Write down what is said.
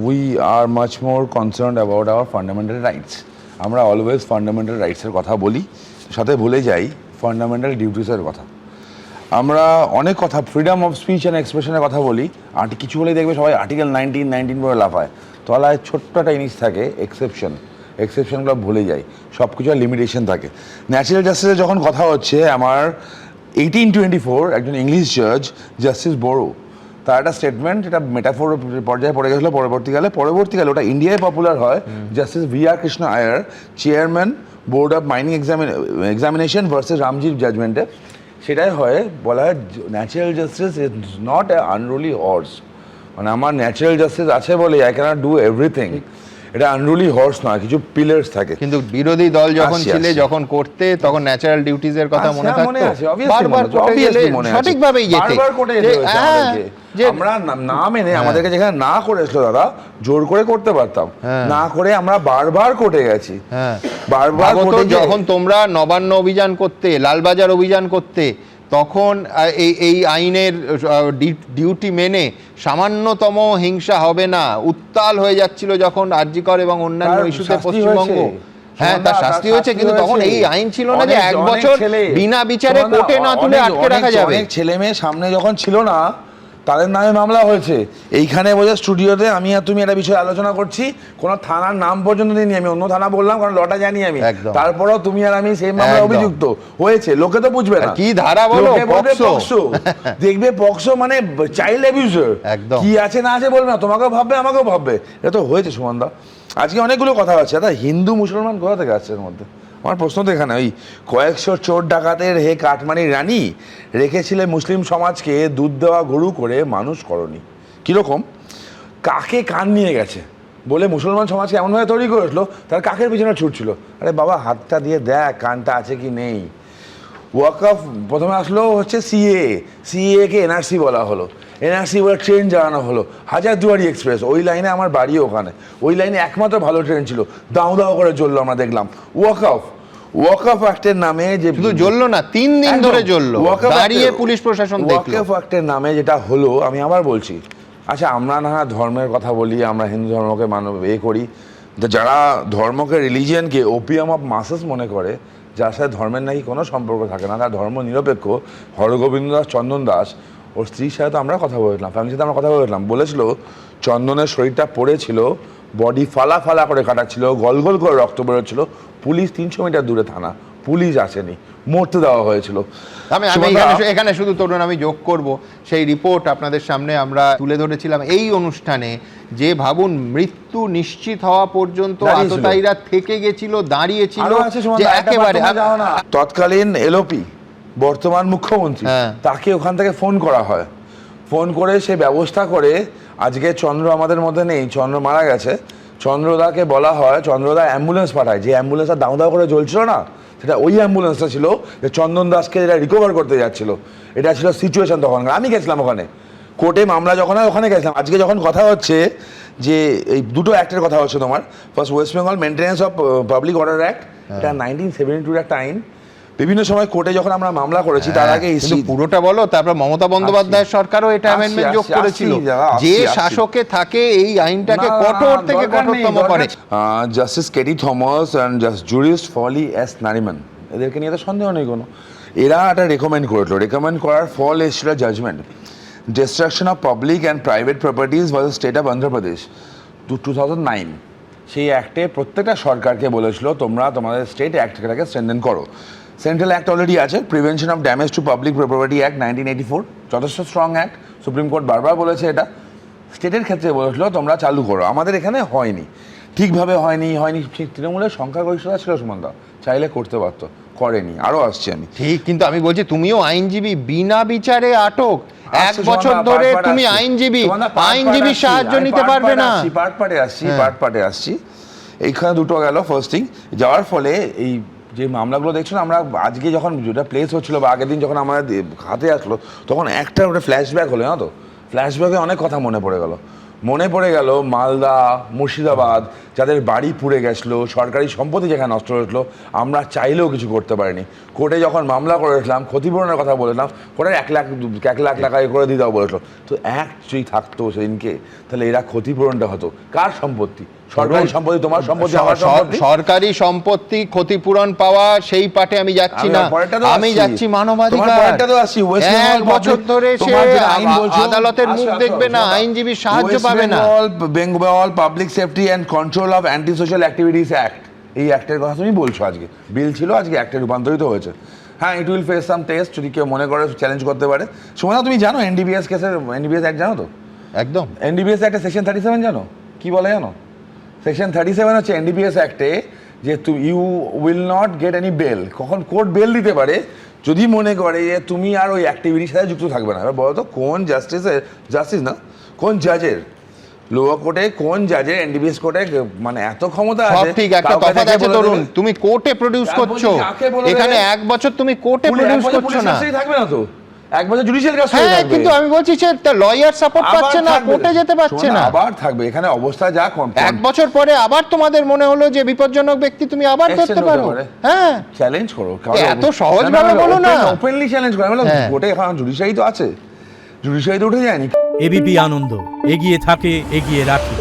We are much more concerned about our fundamental rights. আমরা always fundamental রাইটসের কথা বলি, সাথে ভুলে যাই ফান্ডামেন্টাল ডিউটিসের কথা। আমরা অনেক কথা ফ্রিডম অফ স্পিচ অ্যান্ড এক্সপ্রেশনের কথা বলি, কিছু বলেই দেখবে সবাই আর্টিকেল 19 বলে লাফায়। তলায় ছোট্ট একটা জিনিস থাকে এক্সেপশনগুলো ভুলে যাই, সব কিছু লিমিটেশন থাকে। ন্যাচারাল জাস্টিসের যখন কথা হচ্ছে, আমার 1824 একজন ইংলিশ জাজ জাস্টিস বোরো, তার একটা স্টেটমেন্ট, এটা মেটাফোর পর্যায়ে পড়ে গেছিলো। পরবর্তীকালে ওটা ইন্ডিয়ায় পপুলার হয়। Justice V.R. Krishna Iyer, chairman board of mining examination versus রামজির জাজমেন্টে সেটাই হয়, বলা হয় natural justice is not a unruly horse. মানে আমার ন্যাচারাল জাস্টিস আছে বলে আই ক্যানট ডু এভরিথিং, এটা আনরুলি হর্স নয়, কিছু পিলার্স থাকে। কিন্তু বিরোধী দল যখন ছিলে, যখন করতে, তখন ন্যাচারাল ডিউটিজের কথা মনে থাকতো, বারবার সঠিকভাবেই যেতে। আমরা না মেনে আমাদেরকে যেখানে না করেছিল দাদা, জোর করে করতে পারতাম, না করে আমরা বারবার কোর্টে গেছি। বারবার যখন তোমরা নবান্ন অভিযান করতে, লালবাজার অভিযান করতে, তখন এই আইনের ডিউটি মেনে সামান্যতম হিংসা হবে না, উত্তাল হয়ে যাচ্ছিল যখন আরজিকর এবং অন্যান্য ইস্যুতে পশ্চিমবঙ্গ। হ্যাঁ, তার শাস্তি হয়েছে, কিন্তু তখন এই আইন ছিল না যে 1 বছর বিনা বিচারে কোর্টে না তুলে আটকে রাখা যাবে। ছেলে মেয়ে সামনে যখন ছিল না, তাদের নামে মামলা হয়েছে। এইখানে বোঝা স্টুডিওতে আমি আর তুমি একটা বিষয়ে আলোচনা করছি, কোনো থানার নাম পর্যন্ত দিইনি, আমি অন্য থানা বললাম কারণ লটা জানি আমি। তারপরেও তুমি আর আমি সেই মামলা অভিযুক্ত হয়েছে, লোকে তো বুঝবে না কি ধারা বলো, পক্সো দেখবে, পক্সো মানে চাইল্ড অ্যাবিউজার, কি আছে না আছে বলবে না, তোমাকেও ভাববে আমাকেও ভাববে। এটা তো হয়েছে সুমনদা। আজকে অনেকগুলো কথা আছে দাদা, হিন্দু মুসলমান কোথা থেকে আসছে এর মধ্যে? আমার প্রশ্ন তো এখানে, ওই কয়েকশো চোর ডাকাতের হে কাটমানির রানী রেখেছিলে মুসলিম সমাজকে দুধ দেওয়া গরু করে মানুষ করনি। কীরকম? কাকে কান নিয়ে গেছে বলে মুসলমান সমাজকে এমনভাবে তৈরি করেছিল, তার কাকের পিছনে ছুটছিল। আরে বাবা, হাতটা দিয়ে দেখ কানটা আছে কি নেই। ওয়াকফ প্রথমে আসলো হচ্ছে সিএ কে এনআরসি বলা হলো, এনআরসি বলে ট্রেন জ্বালানো হলো, হাজারদুয়ারি এক্সপ্রেস, ওই লাইনে আমার বাড়ি ওখানে, ওই লাইনে একমাত্র ভালো ট্রেন ছিল, দাও দাও করে জ্বললো, আমরা দেখলাম। ওয়াকফ অ্যাক্টের নামে যে শুধু জ্বললো না, 3 দিন ধরে জ্বললো, দাঁড়িয়ে পুলিশ প্রশাসন দেখলো। ওয়াকফ অ্যাক্টের নামে যেটা হলো, আমি আবার বলছি, আচ্ছা আমরা না ধর্মের কথা বলি, আমরা হিন্দু ধর্মকে করি, যারা ধর্মকে, রিলিজিয়নকে ওপিয়াম অফ মাসেস মনে করে, যার সাথে ধর্মের নাকি কোনো সম্পর্ক থাকে না, তার ধর্ম নিরপেক্ষ, হরগোবিন্দ দাস, চন্দন দাস, ওর স্ত্রীর সাথে তো আমরা কথা বলেছিলাম, ফ্যামিলির সাথে আমরা কথা বলেছিলাম, বলেছিল চন্দনের শরীরটা পড়েছিল, বডি ফালা ফালা করে কাটাচ্ছিল, গল গল করে রক্ত বেরোচ্ছিল, পুলিশ 300 মিটার দূরে থানা, পুলিশ আসেনি, মরতে দেওয়া হয়েছিল। আমি এখানে শুধু তরুণ আমি যোগ করব, সেই রিপোর্ট আপনাদের সামনে আমরা তুলে ধরেছিলাম এই অনুষ্ঠানে, যে ভাবুন মৃত্যু নিশ্চিত হওয়া পর্যন্ত আততায়ীরা থেকে গেছিল, দাঁড়িয়েছিল, যে একেবারে তৎকালীন এলওপি বর্তমান মুখ্যমন্ত্রী, তাকে ওখান থেকে ফোন করা হয়, ফোন করে সে ব্যবস্থা করে, আজকে চন্দ্র আমাদের মধ্যে নেই, চন্দ্র মারা গেছে, চন্দ্রদাকে বলা হয়, চন্দ্রদা অ্যাম্বুলেন্স পাঠায়, যে অ্যাম্বুলেন্সটা দাও দাও করে জ্বলছিল না, সেটা ওই অ্যাম্বুলেন্সটা ছিল যে চন্দন দাসকে যেটা রিকভার করতে যাচ্ছিল। এটা ছিল সিচুয়েশন তখন। আমি গেছিলাম ওখানে, কোর্টে মামলা যখন হয় ওখানে গেছিলাম। আজকে যখন কথা হচ্ছে যে এই দুটো অ্যাক্টের কথা হচ্ছে তোমার, first West Bengal maintenance of public order act, এটা 1972 একটা আইন। বিভিন্ন সময় কোর্টে যখন আমরা মামলা করেছি, তার আগে পুরোটা বলো, তারপর মমতা বন্দ্যোপাধ্যায়ের সরকারও এটা অ্যামেন্ডমেন্ট যোগ করেছিল, যে শাসকে থাকে এই আইনটাকে কঠোর থেকে কঠোরতম করে। Justice K T Thomas and jurist Fali S Nariman, এদেরকে নিয়ে তো সন্দেহ নেই কোনো, এরা একটা রেকমেন্ড করেছিল, রেকমেন্ড করার ফল এসেছিল judgement, destruction of public and private properties versus state of Andhra Pradesh 2009। সেই অ্যাক্টে প্রত্যেকটা সরকারকে বলেছিল তোমরা তোমাদের স্টেট অ্যাক্টটাকে স্ট্রেনথেন করো। সেন্ট্রাল অ্যাক্ট অলরেডি আছে, prevention of damage to public property act 1984, যথেষ্ট স্ট্রং অ্যাক্ট, সুপ্রিম কোর্ট বারবার বলেছে এটা। স্টেটের ক্ষেত্রে বলেছিল তোমরা চালু করো, আমাদের এখানে হয়নি, ঠিকভাবে হয়নি। ঠিক তৃণমূলের সংখ্যাগরিষ্ঠতা ছিল সুমনদা, চাইলে করতে পারতো, করেনি। আরও আসছি আমি, ঠিক, কিন্তু আমি বলছি তুমিও আইনজীবী, বিনা বিচারে আটক 1 বছর ধরে, তুমি আইনজীবীর সাহায্য নিতে পারবে না। পার্টে আসছি, এইখানে দুটো গেল। ফার্স্ট থিং, যাওয়ার ফলে এই যে মামলাগুলো দেখছো না, আমরা আজকে যখন যেটা প্লেস হচ্ছিলো বা আগের দিন যখন আমাদের হাতে আসলো, তখন একটা ওটা ফ্ল্যাশব্যাক হলো না, তো ফ্ল্যাশব্যাকে অনেক কথা মনে পড়ে গেল। মনে পড়ে গেল মালদা, মুর্শিদাবাদ, যাদের বাড়ি পুড়ে গেছিলো, সরকারি সম্পত্তি যেখানে নষ্ট হয়েছিল, আমরা চাইলেও কিছু করতে পারিনি। কোর্টে যখন মামলা করেছিলাম, ক্ষতিপূরণের কথা বলেছিলাম, কোর্টে 1 লাখ টাকা করে দিয়ে দেওয়া বলেছিল। তো যদি থাকতো সেদিনকে, তাহলে এরা ক্ষতিপূরণটা হতো। কার সম্পত্তি? সরকারি সম্পত্তি, তোমার সম্পত্তি, আমার সম্পত্তি। সরকারি সম্পত্তি ক্ষতিপূরণ পাওয়া সেই পাটে আমি যাচ্ছি না, আমি যাচ্ছি মানবাধিকার। 1 বছর ধরে সে আদালতের মুখ দেখবে না, আইনজীবীর সাহায্য পাবে না। Bengal public safety and control of anti social activities act, এই অ্যাক্টের কথা তুমি বলছো। আজকে বিল ছিল, আজকে অ্যাক্টে রূপান্তরিত হয়েছে। হ্যাঁ, it will face some test, যদি কেউ মনে করে চ্যালেঞ্জ করতে পারে। সুমনা, তুমি জানো এনডিপিএস কেসের, এনডিপিএস অ্যাক্ট জানো তো? একদম। এনডিপিএস অ্যাক্টে সেকশন 37 জানো কি বলে জানো? সেকশন 37 হচ্ছে এনডিপিএস অ্যাক্টে যে you will not get any bail. কখন কোর্ট বেল দিতে পারে? যদি মনে করে যে তুমি আর ওই অ্যাক্টিভিটির সাথে যুক্ত থাকবে না। এবার বলো তো কোন জাস্টিস না কোন জাজের, লোয়ার কোর্টে কোন জাজের এনডিপিএস কোর্টে মানে এত ক্ষমতা সব আছে? ঠিক, একটা তফাৎ আছে তরুণ, তুমি কোর্টে প্রডিউস করছো, এখানে 1 বছর তুমি কোর্টে প্রডিউস করছো না। থাকবে না তো, 1 বছর জুডিশিয়াল কাস্টডি হ্যাঁ, থাকবে। কিন্তু আমি বলছি সে লয়ার সাপোর্ট পাচ্ছে না, কোর্টে যেতে পারছে না। আবার থাকবে এখানে অবস্থা যা 1 বছর পরে আবার তোমাদের মনে হলো যে বিপজ্জনক ব্যক্তি, তুমি আবার করতে পারো। হ্যাঁ, চ্যালেঞ্জ করো, এত সহজ ভাবে বলো না, ওপেনলি চ্যালেঞ্জ করো। কোর্টে এখন জুডিশিয়ারি তো আছে, জুডিশিয়ারি তো উঠে যায়নি। এবিপি আনন্দ, এগিয়ে থাকে, এগিয়ে রাখে।